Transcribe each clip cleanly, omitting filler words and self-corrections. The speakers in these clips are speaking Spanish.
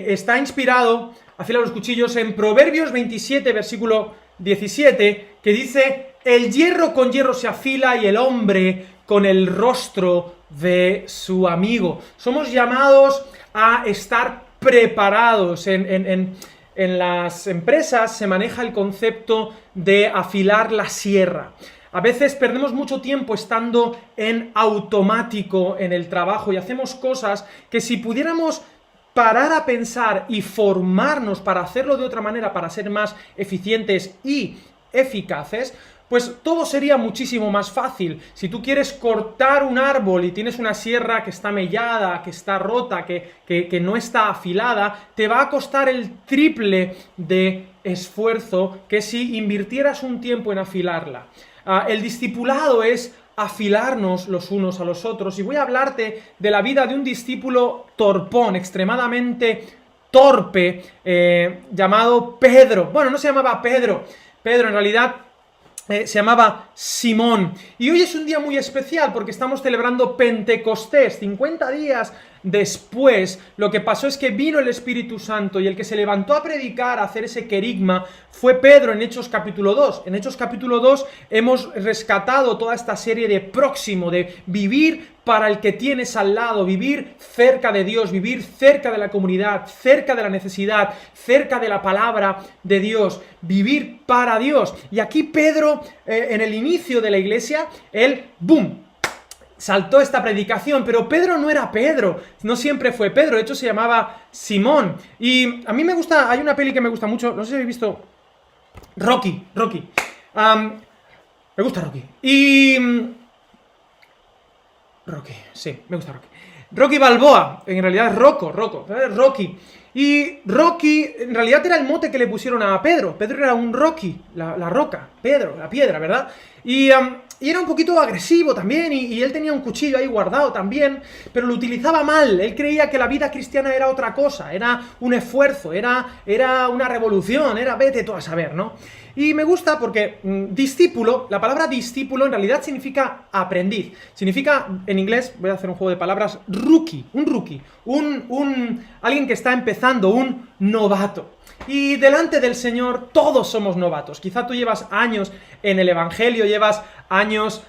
está inspirado, afila los cuchillos, en Proverbios 27, versículo 17, que dice: el hierro con hierro se afila y el hombre con el rostro de su amigo. Somos llamados a estar preparados. En las empresas se maneja el concepto de afilar la sierra. A veces perdemos mucho tiempo estando en automático en el trabajo y hacemos cosas que si pudiéramos parar a pensar y formarnos para hacerlo de otra manera, para ser más eficientes y eficaces, pues todo sería muchísimo más fácil. Si tú quieres cortar un árbol y tienes una sierra que está mellada, que está rota, que no está afilada, te va a costar el triple de esfuerzo que si invirtieras un tiempo en afilarla. El discipulado es afilarnos los unos a los otros, y voy a hablarte de la vida de un discípulo torpón, extremadamente torpe, llamado Pedro. Bueno, no se llamaba Pedro, en realidad se llamaba Simón. Y hoy es un día muy especial porque estamos celebrando Pentecostés. 50 días después, lo que pasó es que vino el Espíritu Santo, y el que se levantó a predicar, a hacer ese querigma, fue Pedro en Hechos capítulo 2. En Hechos capítulo 2 hemos rescatado toda esta serie de próximo, de vivir para el que tienes al lado, vivir cerca de Dios, vivir cerca de la comunidad, cerca de la necesidad, cerca de la palabra de Dios, vivir para Dios. Y aquí Pedro, en el inicio de la iglesia, él, ¡boom!, saltó esta predicación, pero Pedro no era Pedro, no siempre fue Pedro, de hecho se llamaba Simón. Y a mí me gusta, hay una peli que me gusta mucho, no sé si habéis visto Rocky. Me gusta Rocky. Rocky, sí, me gusta Rocky. Rocky Balboa, en realidad es Rocky. Y Rocky, en realidad era el mote que le pusieron a Pedro. Pedro era un Rocky, la roca, Pedro, la piedra, ¿verdad? Y era un poquito agresivo también, y él tenía un cuchillo ahí guardado también, pero lo utilizaba mal. Él creía que la vida cristiana era otra cosa, era un esfuerzo, era una revolución, era vete tú a saber, ¿no? Y me gusta porque discípulo, la palabra discípulo en realidad significa aprendiz. Significa, en inglés, voy a hacer un juego de palabras, rookie, alguien que está empezando, un novato. Y delante del Señor todos somos novatos. Quizá tú llevas años en el Evangelio, llevas años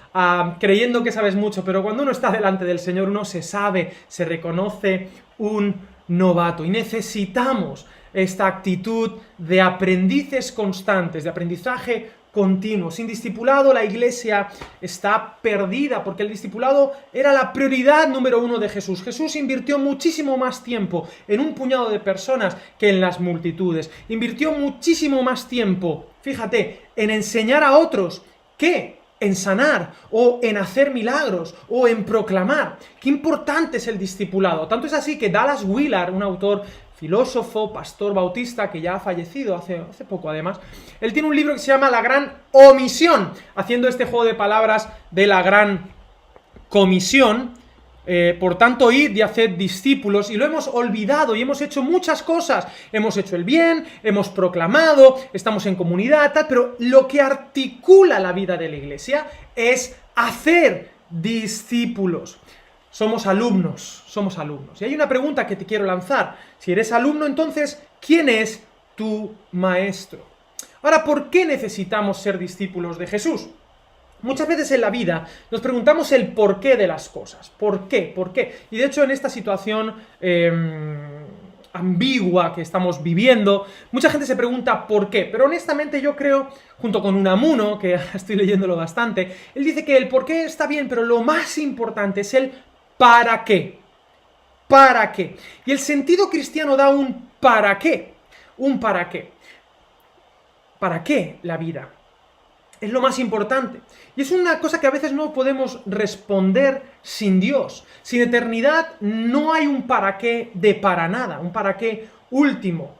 creyendo que sabes mucho, pero cuando uno está delante del Señor, uno se sabe, se reconoce un novato. Y necesitamos esta actitud de aprendices constantes, de aprendizaje continuo. Sin discipulado la iglesia está perdida, porque el discipulado era la prioridad número 1 de Jesús. Jesús invirtió muchísimo más tiempo en un puñado de personas que en las multitudes. Invirtió muchísimo más tiempo, fíjate, en enseñar a otros que en sanar, o en hacer milagros, o en proclamar. Qué importante es el discipulado. Tanto es así que Dallas Willard, un autor, filósofo, pastor bautista, que ya ha fallecido hace poco además, él tiene un libro que se llama La Gran Omisión, haciendo este juego de palabras de la Gran Comisión. Por tanto, id y haced discípulos, y lo hemos olvidado y hemos hecho muchas cosas. Hemos hecho el bien, hemos proclamado, estamos en comunidad, tal, pero lo que articula la vida de la iglesia es hacer discípulos. Somos alumnos. Y hay una pregunta que te quiero lanzar. Si eres alumno, entonces, ¿quién es tu maestro? Ahora, ¿por qué necesitamos ser discípulos de Jesús? Muchas veces en la vida nos preguntamos el porqué de las cosas. ¿Por qué? ¿Por qué? Y de hecho en esta situación ambigua que estamos viviendo, mucha gente se pregunta por qué. Pero honestamente yo creo, junto con Unamuno, que estoy leyéndolo bastante, él dice que el por qué está bien, pero lo más importante es el para qué. ¿Para qué? Y el sentido cristiano da un para qué. Un para qué. ¿Para qué la vida? Es lo más importante. Y es una cosa que a veces no podemos responder sin Dios. Sin eternidad no hay un para qué de para nada, un para qué último.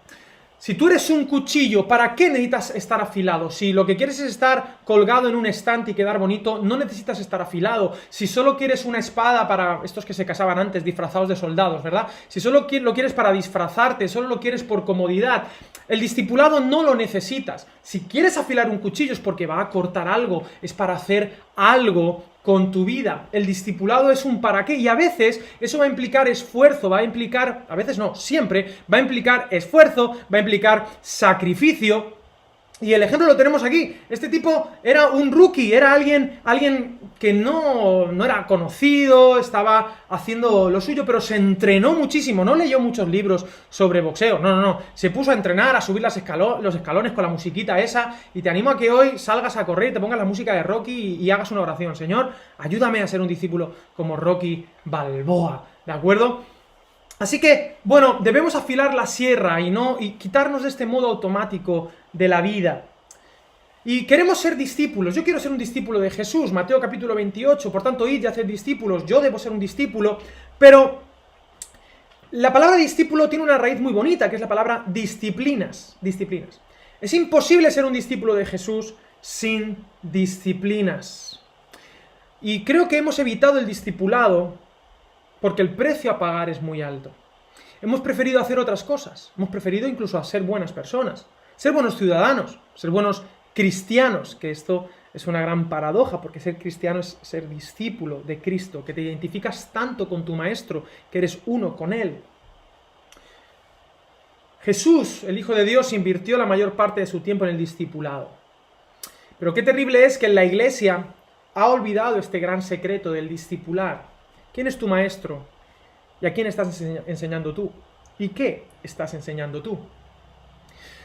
Si tú eres un cuchillo, ¿para qué necesitas estar afilado? Si lo que quieres es estar colgado en un estante y quedar bonito, no necesitas estar afilado. Si solo quieres una espada para estos que se casaban antes, disfrazados de soldados, ¿verdad? Si solo lo quieres para disfrazarte, solo lo quieres por comodidad, el discipulado no lo necesitas. Si quieres afilar un cuchillo es porque va a cortar algo, es para hacer algo con tu vida. El discipulado es un para qué, y a veces eso va a implicar esfuerzo, va a implicar, a veces no, siempre, va a implicar esfuerzo, va a implicar sacrificio. Y el ejemplo lo tenemos aquí. Este tipo era un rookie, era alguien que no era conocido, estaba haciendo lo suyo, pero se entrenó muchísimo, no leyó muchos libros sobre boxeo, no, se puso a entrenar, a subir los escalones con la musiquita esa, y te animo a que hoy salgas a correr y te pongas la música de Rocky y hagas una oración. Señor, ayúdame a ser un discípulo como Rocky Balboa, ¿de acuerdo? Así que, bueno, debemos afilar la sierra y quitarnos de este modo automático de la vida. Y queremos ser discípulos. Yo quiero ser un discípulo de Jesús. Mateo capítulo 28, por tanto, id y haced discípulos. Yo debo ser un discípulo, pero la palabra discípulo tiene una raíz muy bonita, que es la palabra disciplinas. Disciplinas. Es imposible ser un discípulo de Jesús sin disciplinas. Y creo que hemos evitado el discipulado porque el precio a pagar es muy alto. Hemos preferido hacer otras cosas. Hemos preferido incluso a ser buenas personas, ser buenos ciudadanos, ser buenos cristianos, que esto es una gran paradoja, porque ser cristiano es ser discípulo de Cristo, que te identificas tanto con tu Maestro, que eres uno con Él. Jesús, el Hijo de Dios, invirtió la mayor parte de su tiempo en el discipulado. Pero qué terrible es que en la Iglesia ha olvidado este gran secreto del discipular. ¿Quién es tu maestro? ¿Y a quién estás enseñando tú? ¿Y qué estás enseñando tú?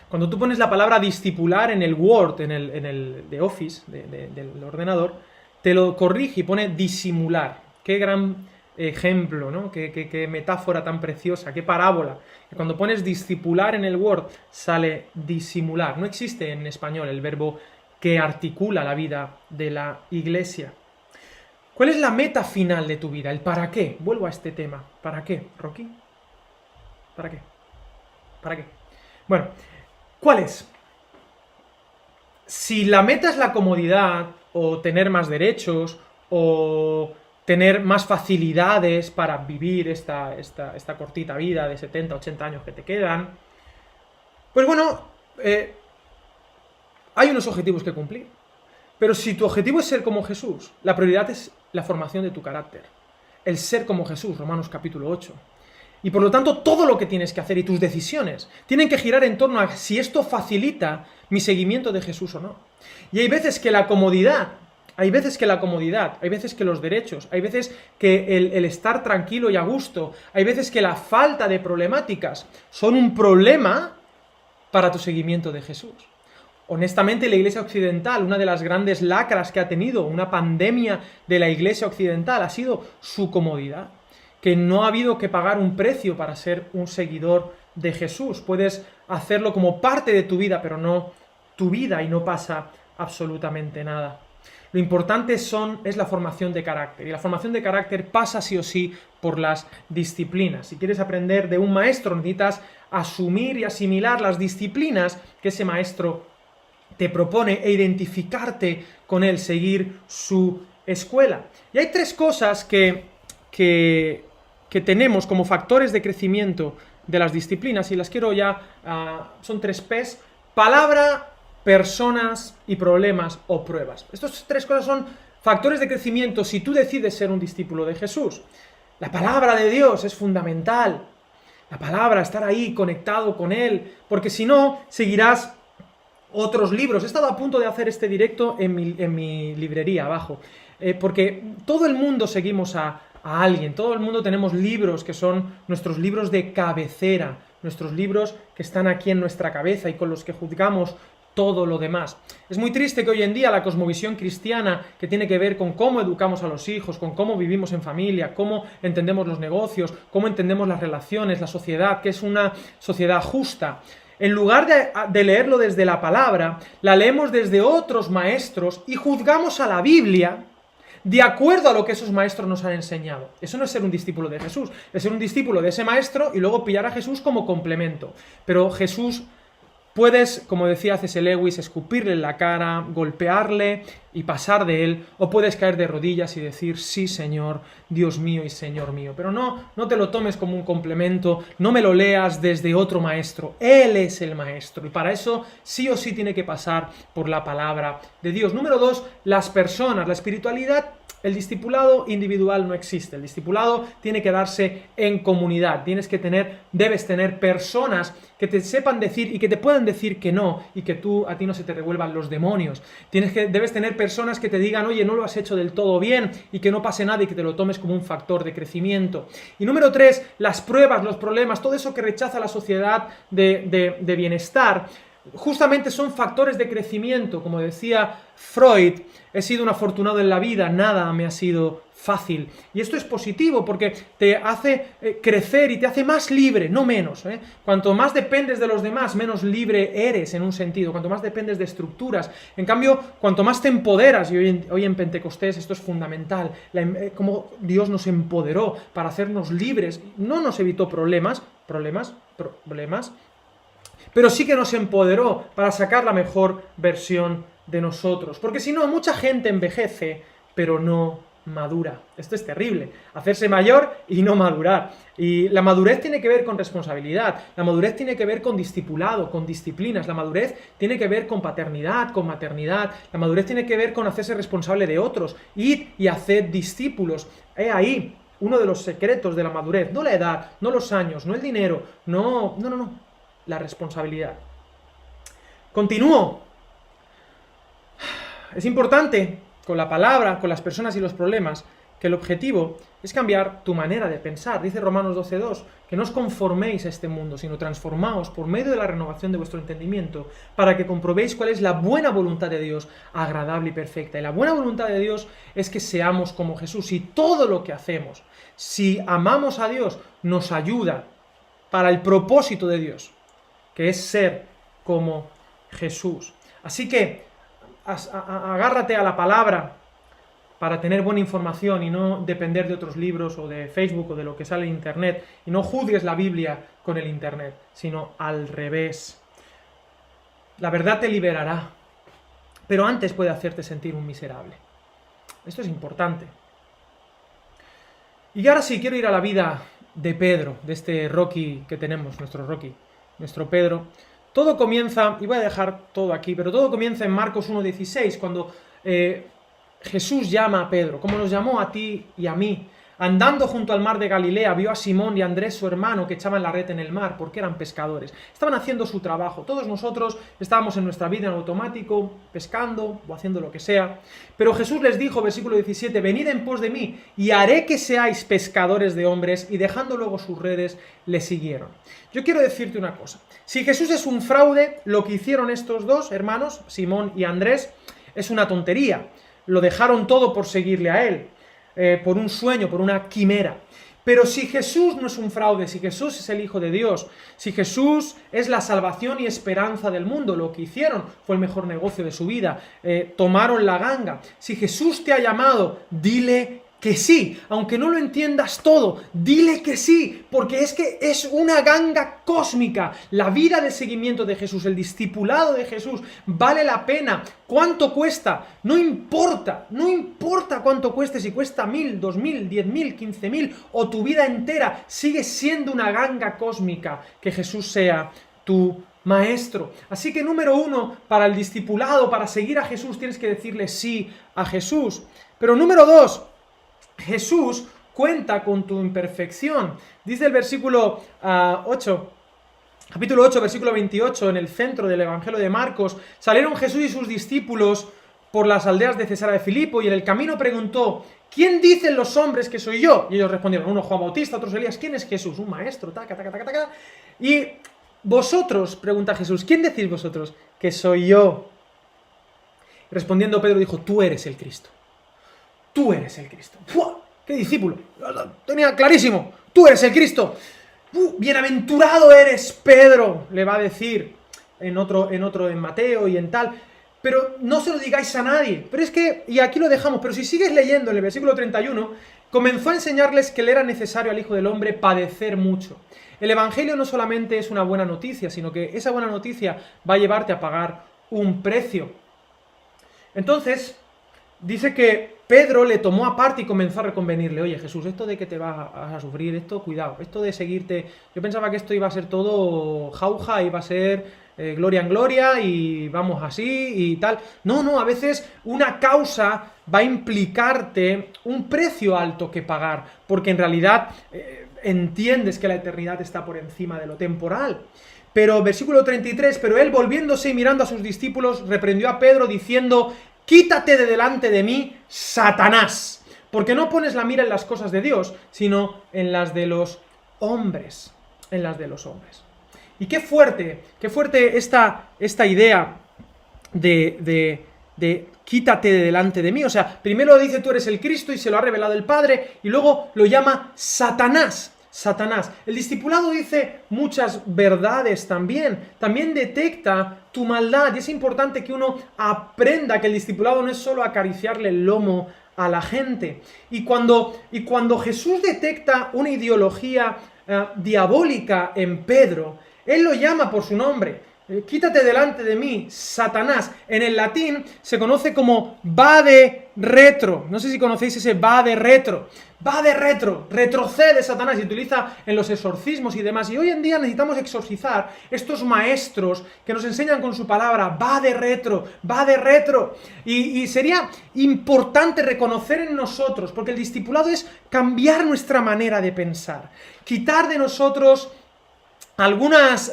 Cuando tú pones la palabra discipular en el Word, en el de Office, del ordenador, te lo corrige y pone disimular. Qué gran ejemplo, ¿no? Qué metáfora tan preciosa, qué parábola. Que cuando pones discipular en el Word, sale disimular. No existe en español el verbo que articula la vida de la Iglesia. ¿Cuál es la meta final de tu vida? ¿El para qué? Vuelvo a este tema. ¿Para qué, Rocky? ¿Para qué? ¿Para qué? Bueno, ¿cuál es? Si la meta es la comodidad, o tener más derechos, o tener más facilidades para vivir esta cortita vida de 70, 80 años que te quedan, pues bueno, hay unos objetivos que cumplir. Pero si tu objetivo es ser como Jesús, la prioridad es la formación de tu carácter. El ser como Jesús, Romanos capítulo 8. Y por lo tanto, todo lo que tienes que hacer y tus decisiones tienen que girar en torno a si esto facilita mi seguimiento de Jesús o no. Y hay veces que la comodidad, hay veces que los derechos, hay veces que el estar tranquilo y a gusto, hay veces que la falta de problemáticas son un problema para tu seguimiento de Jesús. Honestamente, la Iglesia Occidental, una de las grandes lacras que ha tenido, una pandemia de la Iglesia Occidental, ha sido su comodidad. Que no ha habido que pagar un precio para ser un seguidor de Jesús. Puedes hacerlo como parte de tu vida, pero no tu vida, y no pasa absolutamente nada. Lo importante es la formación de carácter, y la formación de carácter pasa sí o sí por las disciplinas. Si quieres aprender de un maestro, necesitas asumir y asimilar las disciplinas que ese maestro te propone e identificarte con él, seguir su escuela. Y hay tres cosas que tenemos como factores de crecimiento de las disciplinas, y las quiero ya, son 3 P's: palabra, personas y problemas o pruebas. Estas 3 cosas son factores de crecimiento si tú decides ser un discípulo de Jesús. La palabra de Dios es fundamental. La palabra, estar ahí conectado con Él, porque si no, seguirás otros libros. He estado a punto de hacer este directo en mi librería abajo, porque todo el mundo seguimos a alguien, todo el mundo tenemos libros que son nuestros libros de cabecera, nuestros libros que están aquí en nuestra cabeza y con los que juzgamos todo lo demás. Es muy triste que hoy en día la cosmovisión cristiana, que tiene que ver con cómo educamos a los hijos, con cómo vivimos en familia, cómo entendemos los negocios, cómo entendemos las relaciones, la sociedad, que es una sociedad justa, en lugar de leerlo desde la palabra, la leemos desde otros maestros y juzgamos a la Biblia de acuerdo a lo que esos maestros nos han enseñado. Eso no es ser un discípulo de Jesús, es ser un discípulo de ese maestro y luego pillar a Jesús como complemento. Pero Jesús, puedes, como decía C.S. Lewis, escupirle en la cara, golpearle y pasar de él, o puedes caer de rodillas y decir: sí, Señor, Dios mío y Señor mío. Pero no te lo tomes como un complemento, no me lo leas desde otro maestro. Él es el maestro, y para eso sí o sí tiene que pasar por la palabra de Dios. Número 2, las personas. La espiritualidad el discipulado individual no existe. El discipulado tiene que darse en comunidad. Debes tener personas que te sepan decir y que te puedan decir que no, y que a ti no se te revuelvan los demonios. Debes tener personas que te digan, oye, no lo has hecho del todo bien, y que no pase nada y que te lo tomes como un factor de crecimiento. Y número 3, las pruebas, los problemas, todo eso que rechaza la sociedad de bienestar, justamente son factores de crecimiento. Como decía Freud, he sido un afortunado en la vida, nada me ha sido fácil. Y esto es positivo porque te hace crecer y te hace más libre, no menos. Cuanto más dependes de los demás, menos libre eres en un sentido. Cuanto más dependes de estructuras. En cambio, cuanto más te empoderas, y hoy en Pentecostés esto es fundamental, como Dios nos empoderó para hacernos libres, no nos evitó problemas, pero sí que nos empoderó para sacar la mejor versión de nosotros. Porque si no, mucha gente envejece, pero no madura. Esto es terrible. Hacerse mayor y no madurar. Y la madurez tiene que ver con responsabilidad. La madurez tiene que ver con discipulado, con disciplinas. La madurez tiene que ver con paternidad, con maternidad. La madurez tiene que ver con hacerse responsable de otros. Id y haced discípulos. He ahí uno de los secretos de la madurez. No la edad, no los años, no el dinero, no. La responsabilidad. Continúo. Es importante, con la palabra, con las personas y los problemas, que el objetivo es cambiar tu manera de pensar. Dice Romanos 12:2, que no os conforméis a este mundo, sino transformaos por medio de la renovación de vuestro entendimiento, para que comprobéis cuál es la buena voluntad de Dios, agradable y perfecta. Y la buena voluntad de Dios es que seamos como Jesús. Y todo lo que hacemos, si amamos a Dios, nos ayuda para el propósito de Dios, que es ser como Jesús. Así que agárrate a la palabra para tener buena información y no depender de otros libros o de Facebook o de lo que sale en Internet, y no juzgues la Biblia con el Internet, sino al revés. La verdad te liberará, pero antes puede hacerte sentir un miserable. Esto es importante. Y ahora sí, quiero ir a la vida de Pedro, de este Rocky que tenemos, nuestro Pedro. Todo comienza, y voy a dejar todo aquí, pero todo comienza en Marcos 1:16, cuando Jesús llama a Pedro, como nos llamó a ti y a mí. Andando junto al mar de Galilea, vio a Simón y a Andrés, su hermano, que echaban la red en el mar, porque eran pescadores. Estaban haciendo su trabajo. Todos nosotros estábamos en nuestra vida en automático, pescando o haciendo lo que sea. Pero Jesús les dijo, versículo 17, venid en pos de mí, y haré que seáis pescadores de hombres, y dejando luego sus redes, le siguieron. Yo quiero decirte una cosa. Si Jesús es un fraude, lo que hicieron estos dos hermanos, Simón y Andrés, es una tontería. Lo dejaron todo por seguirle a él. Por un sueño, por una quimera. Pero si Jesús no es un fraude, si Jesús es el Hijo de Dios, si Jesús es la salvación y esperanza del mundo, lo que hicieron fue el mejor negocio de su vida, tomaron la ganga. Si Jesús te ha llamado, dile que sí, aunque no lo entiendas todo, dile que sí, porque es que es una ganga cósmica. La vida de seguimiento de Jesús, el discipulado de Jesús, vale la pena. ¿Cuánto cuesta? No importa cuánto cueste, si cuesta 1.000, 2.000, 10.000, 15.000 o tu vida entera, sigue siendo una ganga cósmica que Jesús sea tu maestro. Así que número 1, para el discipulado, para seguir a Jesús, tienes que decirle sí a Jesús. Pero número 2, Jesús cuenta con tu imperfección. Dice el versículo 8, capítulo 8, versículo 28, en el centro del Evangelio de Marcos, salieron Jesús y sus discípulos por las aldeas de Cesarea de Filipo, y en el camino preguntó, ¿quién dicen los hombres que soy yo? Y ellos respondieron, uno Juan Bautista, otros Elías. ¿Quién es Jesús? Un maestro, taca, taca, taca, taca. Y vosotros, pregunta Jesús, ¿quién decís vosotros que soy yo? Respondiendo Pedro dijo, tú eres el Cristo. Tú eres el Cristo. ¡Fua! ¡Qué discípulo! Tenía clarísimo. Tú eres el Cristo. Bienaventurado eres, Pedro, le va a decir en Mateo y en tal. Pero no se lo digáis a nadie. Pero es que, y aquí lo dejamos, pero si sigues leyendo en el versículo 31, comenzó a enseñarles que le era necesario al Hijo del Hombre padecer mucho. El Evangelio no solamente es una buena noticia, sino que esa buena noticia va a llevarte a pagar un precio. Entonces, dice que Pedro le tomó aparte y comenzó a reconvenirle, oye Jesús, esto de que te vas a sufrir, esto cuidado, esto de seguirte, yo pensaba que esto iba a ser todo jauja, iba a ser gloria en gloria y vamos así y tal. No, a veces una causa va a implicarte un precio alto que pagar, porque en realidad entiendes que la eternidad está por encima de lo temporal. Pero, versículo 33, pero él volviéndose y mirando a sus discípulos, reprendió a Pedro diciendo: quítate de delante de mí, Satanás, porque no pones la mira en las cosas de Dios, sino en las de los hombres, en las de los hombres. Y qué fuerte esta idea de quítate de delante de mí. O sea, primero dice tú eres el Cristo y se lo ha revelado el Padre, y luego lo llama Satanás. Satanás. El discipulado dice muchas verdades también detecta tu maldad, y es importante que uno aprenda que el discipulado no es solo acariciarle el lomo a la gente. Y cuando Jesús detecta una ideología diabólica en Pedro, él lo llama por su nombre. Quítate delante de mí, Satanás. En el latín se conoce como vade retro. No sé si conocéis ese vade retro. Vade retro, retrocede Satanás, y utiliza en los exorcismos y demás. Y hoy en día necesitamos exorcizar estos maestros que nos enseñan con su palabra, vade retro, vade retro. Y sería importante reconocer en nosotros, porque el discipulado es cambiar nuestra manera de pensar, quitar de nosotros algunas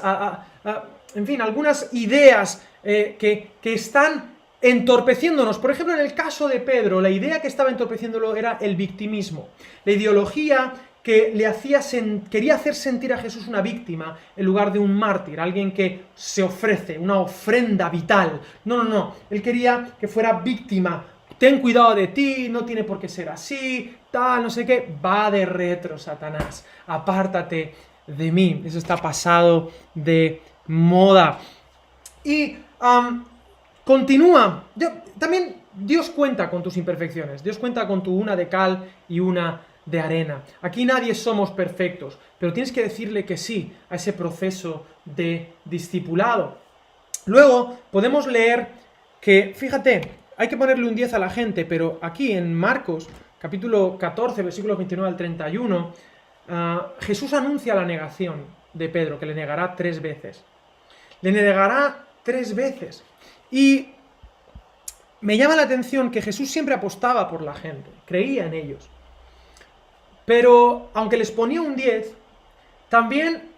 ideas que están entorpeciéndonos. Por ejemplo, en el caso de Pedro, la idea que estaba entorpeciéndolo era el victimismo, la ideología que quería hacer sentir a Jesús una víctima en lugar de un mártir, alguien que se ofrece, una ofrenda vital. No, él quería que fuera víctima. Ten cuidado de ti, no tiene por qué ser así, tal, no sé qué. Va de retro, Satanás, apártate de mí. Eso está pasado de moda. Y continúa. También Dios cuenta con tus imperfecciones. Dios cuenta con tu una de cal y una de arena. Aquí nadie somos perfectos, pero tienes que decirle que sí a ese proceso de discipulado. Luego podemos leer que, fíjate, hay que ponerle un 10 a la gente, pero aquí en Marcos, capítulo 14, versículos 29 al 31, Jesús anuncia la negación de Pedro, que le negará 3 veces. Le negará 3 veces. Y me llama la atención que Jesús siempre apostaba por la gente, creía en ellos. Pero, aunque les ponía un 10, también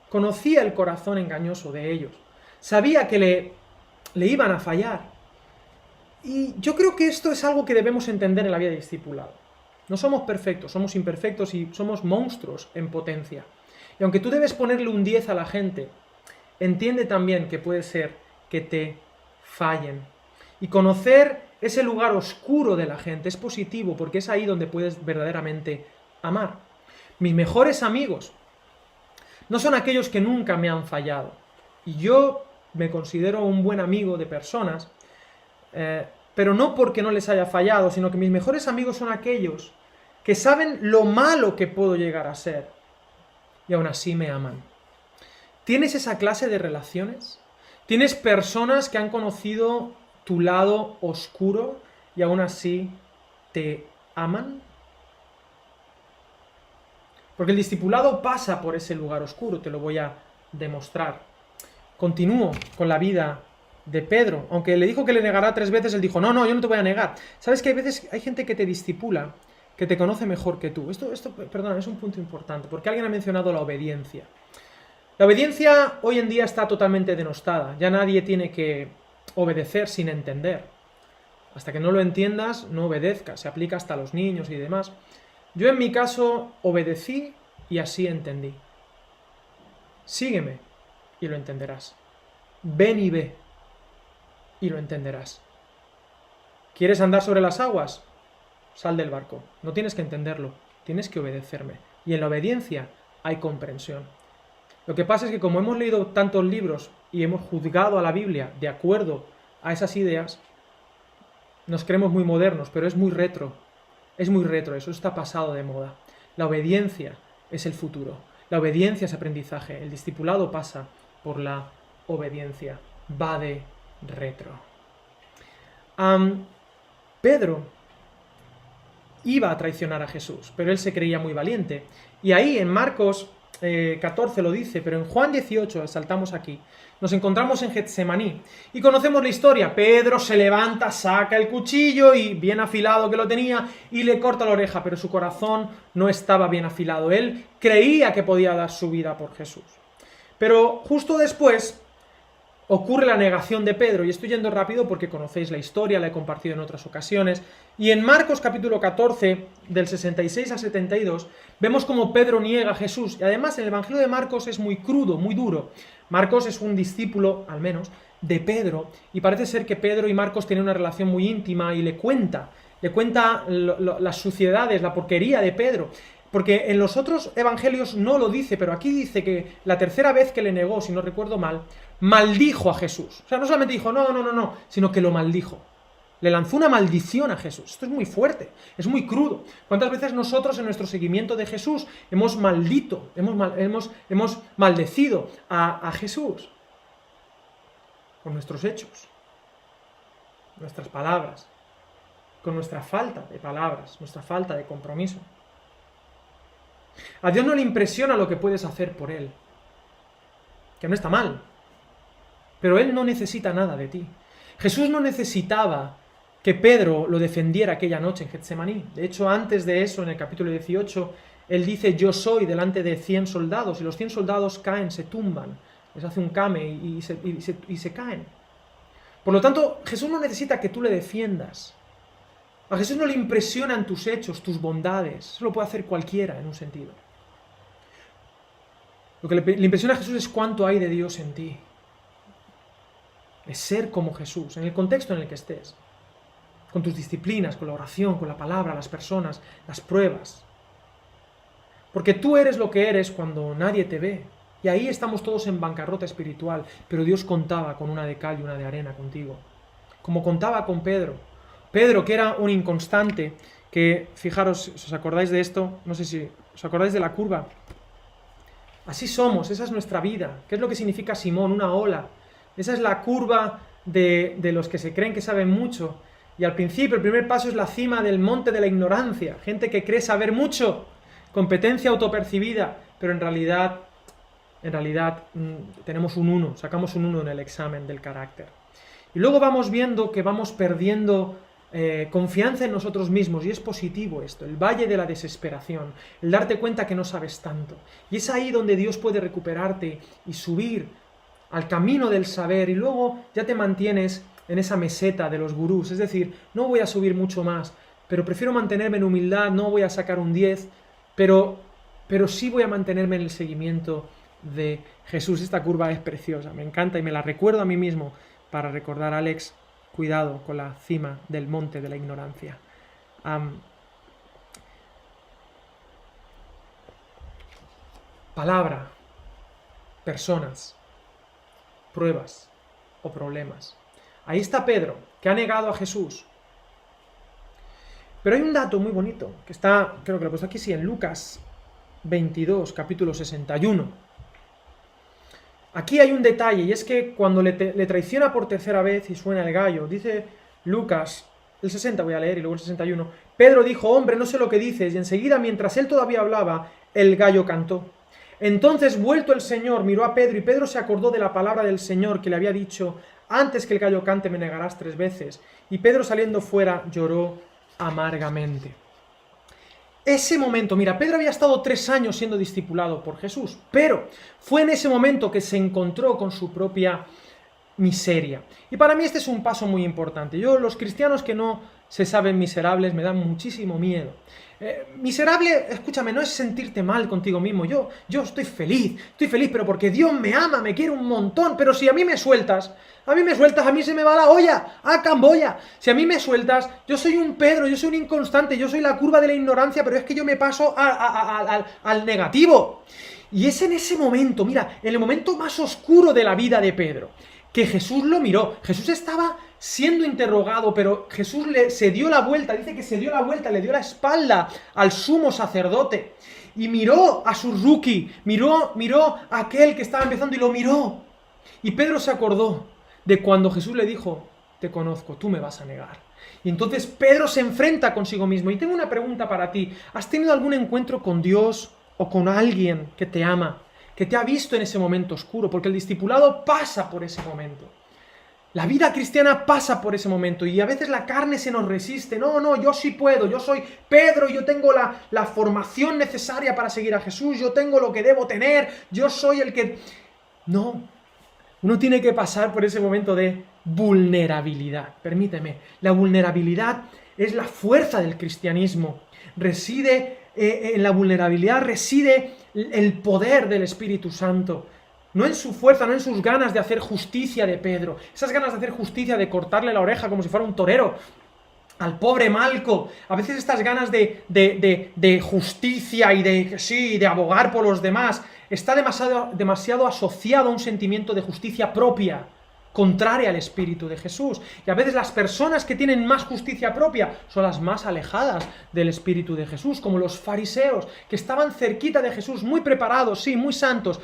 conocía el corazón engañoso de ellos. Sabía que le iban a fallar. Y yo creo que esto es algo que debemos entender en la vida de discipulado. No somos perfectos, somos imperfectos y somos monstruos en potencia. Y aunque tú debes ponerle un 10 a la gente, entiende también que puede ser que te fallen. Y conocer ese lugar oscuro de la gente es positivo, porque es ahí donde puedes verdaderamente amar. Mis mejores amigos no son aquellos que nunca me han fallado. Y yo me considero un buen amigo de personas, pero no porque no les haya fallado, sino que mis mejores amigos son aquellos que saben lo malo que puedo llegar a ser y aún así me aman. ¿Tienes esa clase de relaciones? ¿Tienes personas que han conocido tu lado oscuro y aún así te aman? Porque el discipulado pasa por ese lugar oscuro, te lo voy a demostrar. Continúo con la vida de Pedro. Aunque le dijo que le negará 3 veces, él dijo, no, yo no te voy a negar. ¿Sabes que hay gente que te discipula, que te conoce mejor que tú? Esto, perdón, es un punto importante, porque alguien ha mencionado la obediencia. La obediencia hoy en día está totalmente denostada. Ya nadie tiene que obedecer sin entender. Hasta que no lo entiendas, no obedezcas. Se aplica hasta a los niños y demás. Yo en mi caso obedecí y así entendí. Sígueme y lo entenderás. Ven y ve y lo entenderás. ¿Quieres andar sobre las aguas? Sal del barco. No tienes que entenderlo, tienes que obedecerme. Y en la obediencia hay comprensión. Lo que pasa es que como hemos leído tantos libros y hemos juzgado a la Biblia de acuerdo a esas ideas, nos creemos muy modernos, pero es muy retro. Es muy retro, eso está pasado de moda. La obediencia es el futuro. La obediencia es aprendizaje. El discipulado pasa por la obediencia. Va de retro. Pedro iba a traicionar a Jesús, pero él se creía muy valiente. Y ahí en Marcos 14 lo dice, pero en Juan 18, saltamos aquí, nos encontramos en Getsemaní y conocemos la historia. Pedro se levanta, saca el cuchillo y bien afilado que lo tenía y le corta la oreja, pero su corazón no estaba bien afilado. Él creía que podía dar su vida por Jesús. Pero justo después ocurre la negación de Pedro, y estoy yendo rápido porque conocéis la historia, la he compartido en otras ocasiones, y en Marcos capítulo 14, del 66 al 72, vemos como Pedro niega a Jesús, y además en el Evangelio de Marcos es muy crudo, muy duro. Marcos es un discípulo, al menos, de Pedro, y parece ser que Pedro y Marcos tienen una relación muy íntima, y le cuenta las suciedades, la porquería de Pedro. Porque en los otros evangelios no lo dice, pero aquí dice que la tercera vez que le negó, si no recuerdo mal, maldijo a Jesús. O sea, no solamente dijo no, sino que lo maldijo. Le lanzó una maldición a Jesús. Esto es muy fuerte, es muy crudo. ¿Cuántas veces nosotros en nuestro seguimiento de Jesús hemos maldito, hemos maldecido a Jesús? Con nuestros hechos, nuestras palabras, con nuestra falta de palabras, nuestra falta de compromiso. A Dios no le impresiona lo que puedes hacer por Él, que no está mal, pero Él no necesita nada de ti. Jesús no necesitaba que Pedro lo defendiera aquella noche en Getsemaní. De hecho, antes de eso, en el capítulo 18, Él dice, yo soy, delante de 100 soldados, y los 100 soldados caen, se tumban, les hace un came y se caen. Por lo tanto, Jesús no necesita que tú le defiendas. A Jesús no le impresionan tus hechos, tus bondades. Eso lo puede hacer cualquiera, en un sentido. Lo que le impresiona a Jesús es cuánto hay de Dios en ti. Es ser como Jesús, en el contexto en el que estés. Con tus disciplinas, con la oración, con la palabra, las personas, las pruebas. Porque tú eres lo que eres cuando nadie te ve. Y ahí estamos todos en bancarrota espiritual. Pero Dios contaba con una de cal y una de arena contigo. Como contaba con Pedro. Pedro, que era un inconstante, que, fijaros, si os acordáis de esto, no sé si os acordáis de la curva. Así somos, esa es nuestra vida. ¿Qué es lo que significa Simón? Una ola. Esa es la curva de los que se creen que saben mucho. Y al principio, el primer paso es la cima del monte de la ignorancia. Gente que cree saber mucho, competencia autopercibida, pero en realidad tenemos un 1, sacamos un 1 en el examen del carácter. Y luego vamos viendo que vamos perdiendo confianza en nosotros mismos, y es positivo esto, el valle de la desesperación, el darte cuenta que no sabes tanto. Y es ahí donde Dios puede recuperarte y subir al camino del saber, y luego ya te mantienes en esa meseta de los gurús, es decir, no voy a subir mucho más, pero prefiero mantenerme en humildad, no voy a sacar un 10, pero sí voy a mantenerme en el seguimiento de Jesús. Esta curva es preciosa, me encanta y me la recuerdo a mí mismo para recordar a Alex, cuidado con la cima del monte de la ignorancia. Palabra, personas, pruebas o problemas. Ahí está Pedro, que ha negado a Jesús. Pero hay un dato muy bonito, que está, creo que lo he puesto aquí, sí, en Lucas 22, capítulo 61. Aquí hay un detalle, y es que cuando le traiciona por tercera vez y suena el gallo, dice Lucas, el 60 voy a leer y luego el 61, Pedro dijo, hombre, no sé lo que dices, y enseguida, mientras él todavía hablaba, el gallo cantó. Entonces, vuelto el Señor, miró a Pedro, y Pedro se acordó de la palabra del Señor que le había dicho, antes que el gallo cante me negarás 3 veces. Y Pedro, saliendo fuera, lloró amargamente. Ese momento, mira, Pedro había estado 3 años siendo discipulado por Jesús, pero fue en ese momento que se encontró con su propia miseria. Y para mí este es un paso muy importante. Los cristianos que no se saben miserables me dan muchísimo miedo. Miserable, escúchame, no es sentirte mal contigo mismo. Yo estoy feliz, pero porque Dios me ama, me quiere un montón. Pero si a mí me sueltas, a mí se me va la olla, a Camboya. Si a mí me sueltas, yo soy un Pedro, yo soy un inconstante, yo soy la curva de la ignorancia, pero es que yo me paso al negativo. Y es en ese momento, mira, en el momento más oscuro de la vida de Pedro, que Jesús lo miró. Jesús estaba siendo interrogado, pero Jesús se dio la vuelta, dice que se dio la vuelta, le dio la espalda al sumo sacerdote, y miró a su rookie, miró a aquel que estaba empezando y lo miró. Y Pedro se acordó de cuando Jesús le dijo, te conozco, tú me vas a negar. Y entonces Pedro se enfrenta consigo mismo. Y tengo una pregunta para ti, ¿has tenido algún encuentro con Dios o con alguien que te ama, que te ha visto en ese momento oscuro, porque el discipulado pasa por ese momento. La vida cristiana pasa por ese momento y a veces la carne se nos resiste. No, yo sí puedo, yo soy Pedro, yo tengo la formación necesaria para seguir a Jesús, yo tengo lo que debo tener, yo soy el que... No, uno tiene que pasar por ese momento de vulnerabilidad. Permíteme, la vulnerabilidad es la fuerza del cristianismo. En la vulnerabilidad reside el poder del Espíritu Santo. No en su fuerza, no en sus ganas de hacer justicia de Pedro. Esas ganas de hacer justicia, de cortarle la oreja como si fuera un torero al pobre Malco. A veces estas ganas de justicia y de abogar por los demás está demasiado asociado a un sentimiento de justicia propia, contraria al Espíritu de Jesús. Y a veces las personas que tienen más justicia propia son las más alejadas del Espíritu de Jesús, como los fariseos, que estaban cerquita de Jesús, muy preparados, sí, muy santos,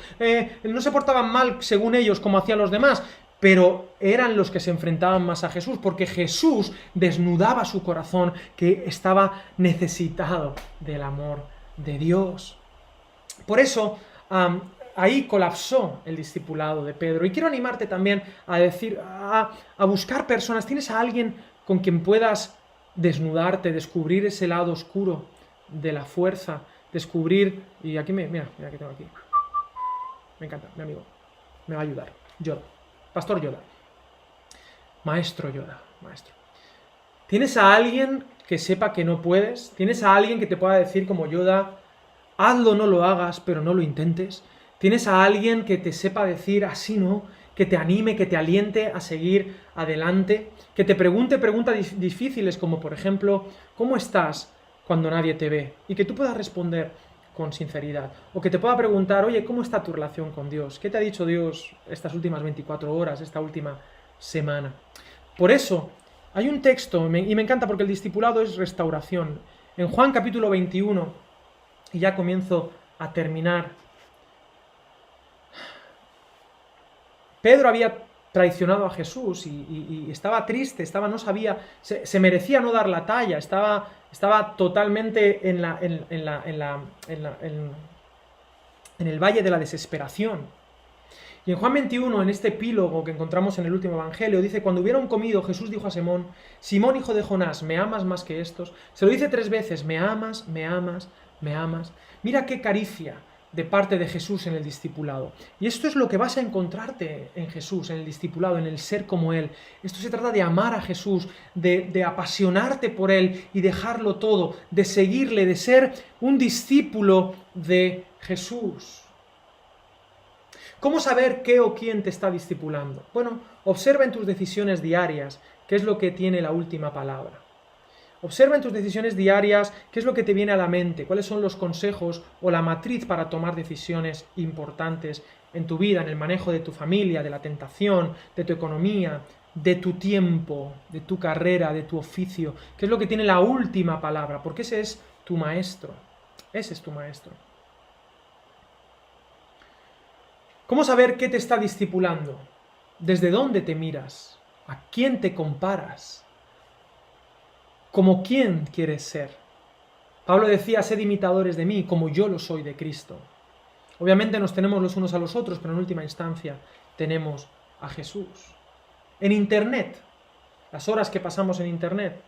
no se portaban mal según ellos como hacían los demás, pero eran los que se enfrentaban más a Jesús, porque Jesús desnudaba su corazón, que estaba necesitado del amor de Dios. Por eso, ahí colapsó el discipulado de Pedro. Y quiero animarte también a buscar personas. ¿Tienes a alguien con quien puedas desnudarte, descubrir ese lado oscuro de la fuerza, descubrir... Y aquí mira que tengo aquí. Me encanta, mi amigo. Me va a ayudar. Yoda. Pastor Yoda. Maestro Yoda. Maestro. ¿Tienes a alguien que sepa que no puedes? ¿Tienes a alguien que te pueda decir como Yoda, hazlo, no lo hagas, pero no lo intentes? ¿Tienes a alguien que te sepa decir así no? Que te anime, que te aliente a seguir adelante, que te pregunte preguntas difíciles como por ejemplo, ¿cómo estás cuando nadie te ve? Y que tú puedas responder con sinceridad. O que te pueda preguntar, oye, ¿cómo está tu relación con Dios? ¿Qué te ha dicho Dios estas últimas 24 horas, esta última semana? Por eso, hay un texto, y me encanta porque el discipulado es restauración. En Juan capítulo 21, y ya comienzo a terminar, Pedro había traicionado a Jesús y estaba triste, no sabía, se merecía no dar la talla, estaba totalmente en el valle de la desesperación. Y en Juan 21, en este epílogo que encontramos en el último evangelio, dice, cuando hubieron comido, Jesús dijo a Simón, Simón, hijo de Jonás, ¿me amas más que estos? Se lo dice 3 veces, me amas, me amas, me amas. Mira qué caricia de parte de Jesús en el discipulado. Y esto es lo que vas a encontrarte en Jesús, en el discipulado, en el ser como Él. Esto se trata de amar a Jesús, de apasionarte por Él y dejarlo todo, de seguirle, de ser un discípulo de Jesús. ¿Cómo saber qué o quién te está discipulando? Bueno, observa en tus decisiones diarias qué es lo que tiene la última palabra. Observa en tus decisiones diarias qué es lo que te viene a la mente, cuáles son los consejos o la matriz para tomar decisiones importantes en tu vida, en el manejo de tu familia, de la tentación, de tu economía, de tu tiempo, de tu carrera, de tu oficio. ¿Qué es lo que tiene la última palabra? Porque ese es tu maestro. Ese es tu maestro. ¿Cómo saber qué te está discipulando? ¿Desde dónde te miras? ¿A quién te comparas? ¿Como quién quieres ser? Pablo decía, sed imitadores de mí, como yo lo soy de Cristo. Obviamente nos tenemos los unos a los otros, pero en última instancia tenemos a Jesús. En Internet, las horas que pasamos en Internet,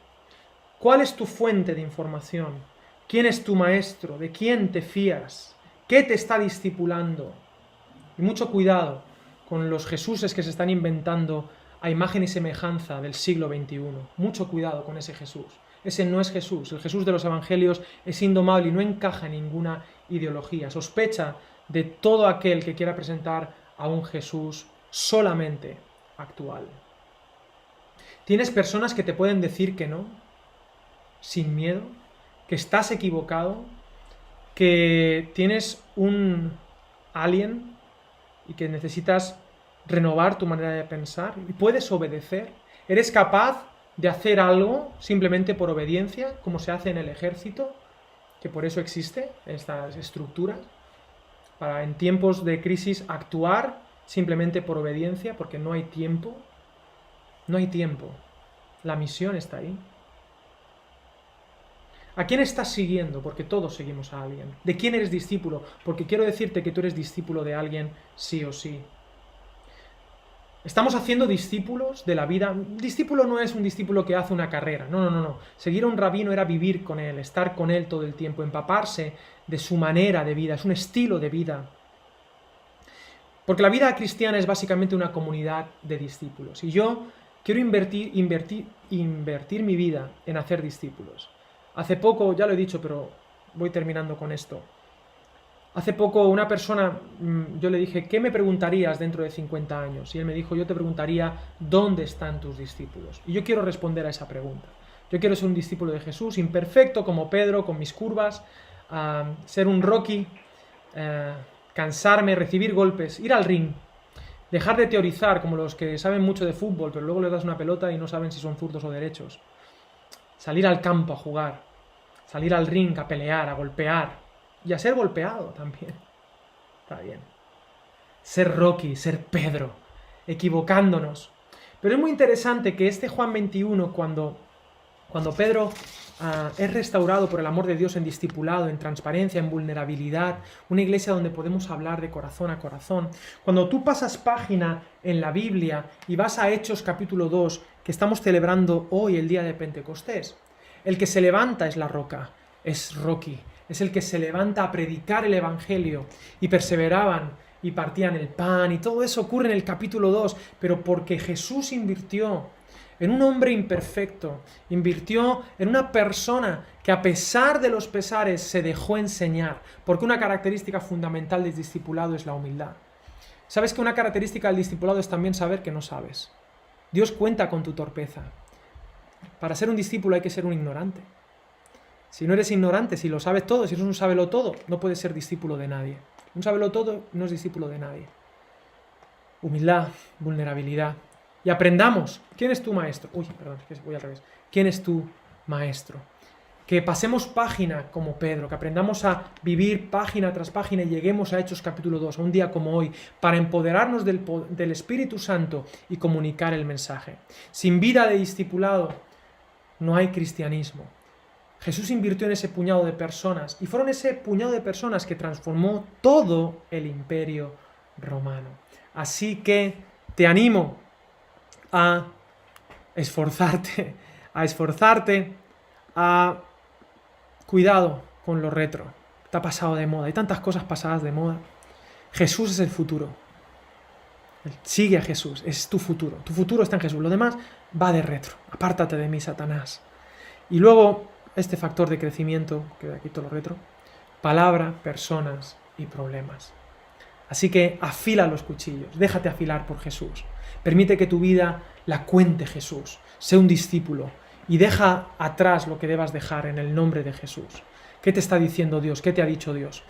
¿cuál es tu fuente de información? ¿Quién es tu maestro? ¿De quién te fías? ¿Qué te está discipulando? Y mucho cuidado con los Jesuses que se están inventando a imagen y semejanza del siglo XXI. Mucho cuidado con ese Jesús. Ese no es Jesús. El Jesús de los evangelios es indomable y no encaja en ninguna ideología. Sospecha de todo aquel que quiera presentar a un Jesús solamente actual. Tienes personas que te pueden decir que no, sin miedo, que estás equivocado, que tienes un alien y que necesitas renovar tu manera de pensar y puedes obedecer. ¿Eres capaz de hacer algo simplemente por obediencia, como se hace en el ejército, que por eso existe estas estructuras, para en tiempos de crisis actuar simplemente por obediencia, porque no hay tiempo? No hay tiempo. La misión está ahí. ¿A quién estás siguiendo? Porque todos seguimos a alguien. ¿De quién eres discípulo? Porque quiero decirte que tú eres discípulo de alguien sí o sí. Estamos haciendo discípulos de la vida. Un discípulo no es un discípulo que hace una carrera. No. Seguir a un rabino era vivir con él, estar con él todo el tiempo, empaparse de su manera de vida. Es un estilo de vida. Porque la vida cristiana es básicamente una comunidad de discípulos. Y yo quiero invertir mi vida en hacer discípulos. Hace poco, ya lo he dicho, pero voy terminando con esto. Hace poco una persona, yo le dije, ¿qué me preguntarías dentro de 50 años? Y él me dijo, yo te preguntaría, ¿dónde están tus discípulos? Y yo quiero responder a esa pregunta. Yo quiero ser un discípulo de Jesús, imperfecto como Pedro, con mis curvas, ser un Rocky, cansarme, recibir golpes, ir al ring, dejar de teorizar como los que saben mucho de fútbol, pero luego les das una pelota y no saben si son zurdos o derechos. Salir al campo a jugar, salir al ring a pelear, a golpear, y a ser golpeado también. Está bien. Ser Rocky, ser Pedro, equivocándonos. Pero es muy interesante que este Juan 21, cuando Pedro es restaurado por el amor de Dios en discipulado, en transparencia, en vulnerabilidad, una iglesia donde podemos hablar de corazón a corazón. Cuando tú pasas página en la Biblia y vas a Hechos capítulo 2, que estamos celebrando hoy el día de Pentecostés, el que se levanta es la roca, es Rocky. Es el que se levanta a predicar el Evangelio y perseveraban y partían el pan y todo eso ocurre en el capítulo 2, pero porque Jesús invirtió en un hombre imperfecto, invirtió en una persona que a pesar de los pesares se dejó enseñar, porque una característica fundamental del discipulado es la humildad. ¿Sabes que una característica del discipulado es también saber que no sabes? Dios cuenta con tu torpeza. Para ser un discípulo hay que ser un ignorante. Si no eres ignorante, si lo sabes todo, si eres un sábelo todo, no puedes ser discípulo de nadie. Un sábelo todo no es discípulo de nadie. Humildad, vulnerabilidad. Y aprendamos. ¿Quién es tu maestro? Uy, perdón, es que voy al revés. ¿Quién es tu maestro? Que pasemos página como Pedro, que aprendamos a vivir página tras página y lleguemos a Hechos capítulo 2, a un día como hoy, para empoderarnos del Espíritu Santo y comunicar el mensaje. Sin vida de discipulado no hay cristianismo. Jesús invirtió en ese puñado de personas y fueron ese puñado de personas que transformó todo el imperio romano. Así que te animo a esforzarte, cuidado con lo retro, está pasado de moda, hay tantas cosas pasadas de moda. Jesús es el futuro. Sigue a Jesús, es tu futuro está en Jesús, lo demás va de retro. Apártate de mí, Satanás. Y luego este factor de crecimiento, que aquí todo lo retro, palabra, personas y problemas. Así que afila los cuchillos, déjate afilar por Jesús. Permite que tu vida la cuente Jesús. Sé un discípulo y deja atrás lo que debas dejar en el nombre de Jesús. ¿Qué te está diciendo Dios? ¿Qué te ha dicho Dios?